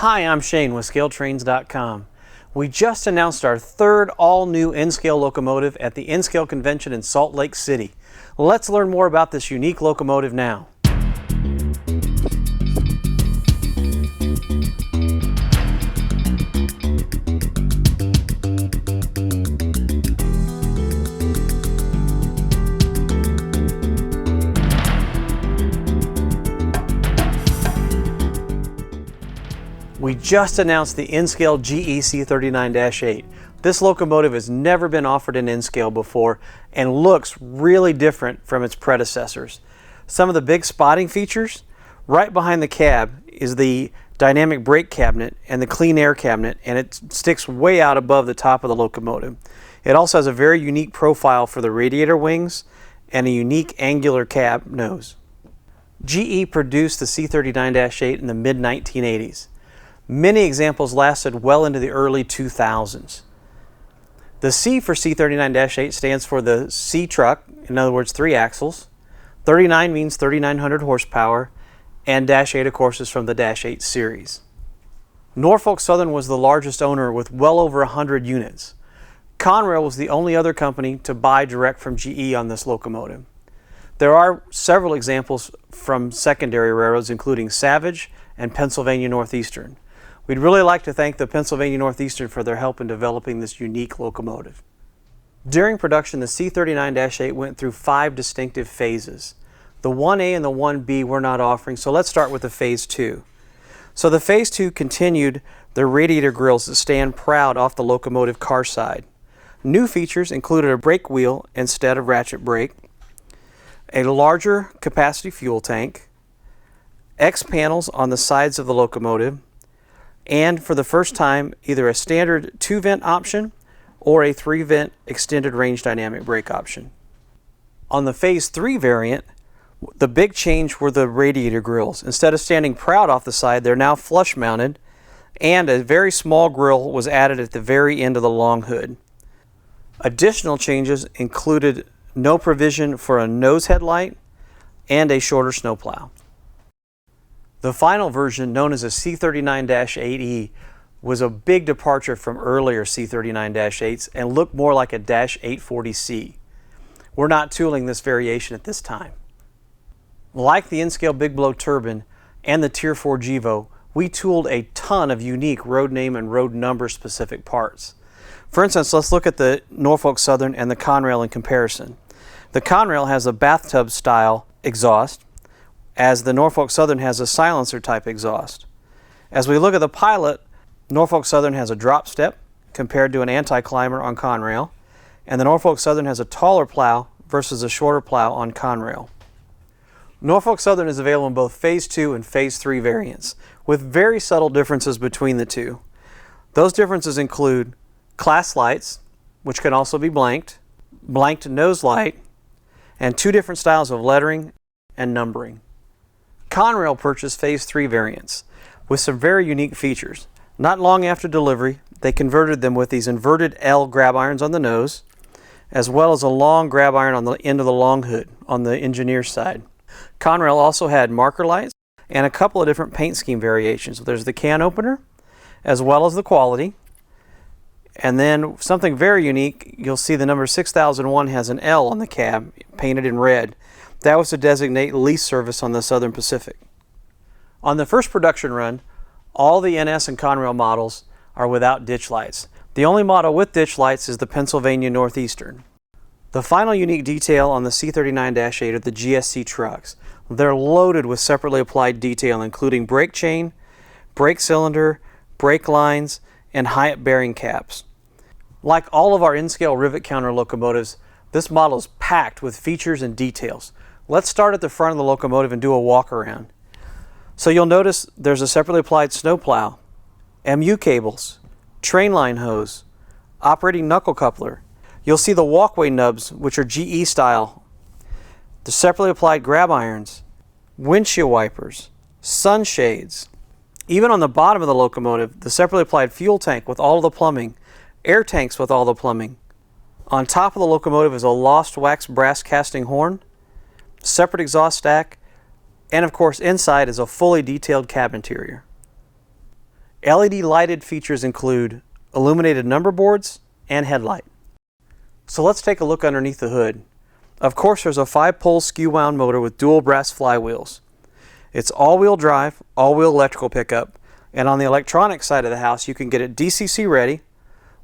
Hi, I'm Shane with ScaleTrains.com. We just announced our third all-new N Scale locomotive at the N Scale convention in Salt Lake City. Let's learn more about this unique locomotive now. We just announced the N Scale GE C39-8. This locomotive has never been offered in N Scale before and looks really different from its predecessors. Some of the big spotting features: right behind the cab is the dynamic brake cabinet and the clean air cabinet, and it sticks way out above the top of the locomotive. It also has a very unique profile for the radiator wings and a unique angular cab nose. GE produced the C39-8 in the mid-1980s. Many examples lasted well into the early 2000s. The C for C39-8 stands for the C truck, in other words 3 axles. 39 means 3,900 horsepower, and -8 of course is from the -8 series. Norfolk Southern was the largest owner with well over 100 units. Conrail was the only other company to buy direct from GE on this locomotive. There are several examples from secondary railroads including Savage and Pennsylvania Northeastern. We'd really like to thank the Pennsylvania Northeastern for their help in developing this unique locomotive. During production, the C39-8 went through 5 distinctive phases. The 1A and the 1B we're not offering, so let's start with the Phase 2. So the Phase 2 continued the radiator grills that stand proud off the locomotive car side. New features included a brake wheel instead of ratchet brake, a larger capacity fuel tank, X panels on the sides of the locomotive, and for the first time, either a standard 2-vent option or a 3-vent extended range dynamic brake option. On the Phase 3 variant, the big change were the radiator grills. Instead of standing proud off the side, they're now flush mounted, and a very small grill was added at the very end of the long hood. Additional changes included no provision for a nose headlight and a shorter snowplow. The final version, known as a C39-8E, was a big departure from earlier C39-8s and looked more like a -840C. We're not tooling this variation at this time. Like the N Scale Big Blow Turbine and the Tier 4 GEVO, we tooled a ton of unique road name and road number specific parts. For instance, let's look at the Norfolk Southern and the Conrail in comparison. The Conrail has a bathtub style exhaust, as the Norfolk Southern has a silencer type exhaust. As we look at the Pilot, Norfolk Southern has a drop step compared to an anti-climber on Conrail, and the Norfolk Southern has a taller plow versus a shorter plow on Conrail. Norfolk Southern is available in both Phase 2 and Phase 3 variants, with very subtle differences between the two. Those differences include class lights, which can also be blanked nose light, and 2 different styles of lettering and numbering. Conrail purchased Phase 3 variants with some very unique features. Not long after delivery, they converted them with these inverted L grab irons on the nose, as well as a long grab iron on the end of the long hood on the engineer's side. Conrail also had marker lights and a couple of different paint scheme variations. There's the can opener, as well as the quality. And then something very unique, you'll see the number 6001 has an L on the cab, painted in red. That was to designate lease service on the Southern Pacific. On the first production run, all the NS and Conrail models are without ditch lights. The only model with ditch lights is the Pennsylvania Northeastern. The final unique detail on the C39-8 are the GSC trucks. They're loaded with separately applied detail, including brake chain, brake cylinder, brake lines, and Hyatt bearing caps. Like all of our N Scale Rivet Counter locomotives, this model is packed with features and details. Let's start at the front of the locomotive and do a walk around. So you'll notice there's a separately applied snowplow, MU cables, train line hose, operating knuckle coupler. You'll see the walkway nubs, which are GE style, the separately applied grab irons, windshield wipers, sunshades. Even on the bottom of the locomotive, the separately applied fuel tank with all of the plumbing, air tanks with all the plumbing. On top of the locomotive is a lost wax brass casting horn, separate exhaust stack, and of course inside is a fully detailed cab interior. LED lighted features include illuminated number boards and headlight. So let's take a look underneath the hood. Of course, there's a 5-pole skew-wound motor with dual brass flywheels. It's all-wheel drive, all-wheel electrical pickup, and on the electronic side of the house you can get it DCC ready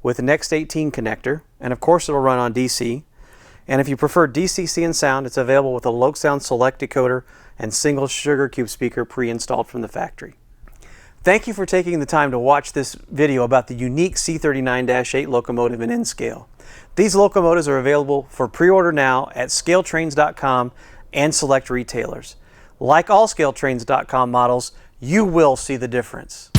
with an Next18 connector, and of course it'll run on DC. And if you prefer DCC and sound, it's available with a Locosound Select decoder and single sugar cube speaker pre-installed from the factory. Thank you for taking the time to watch this video about the unique C39-8 locomotive in N Scale. These locomotives are available for pre-order now at scaletrains.com and select retailers. Like all scaletrains.com models, you will see the difference.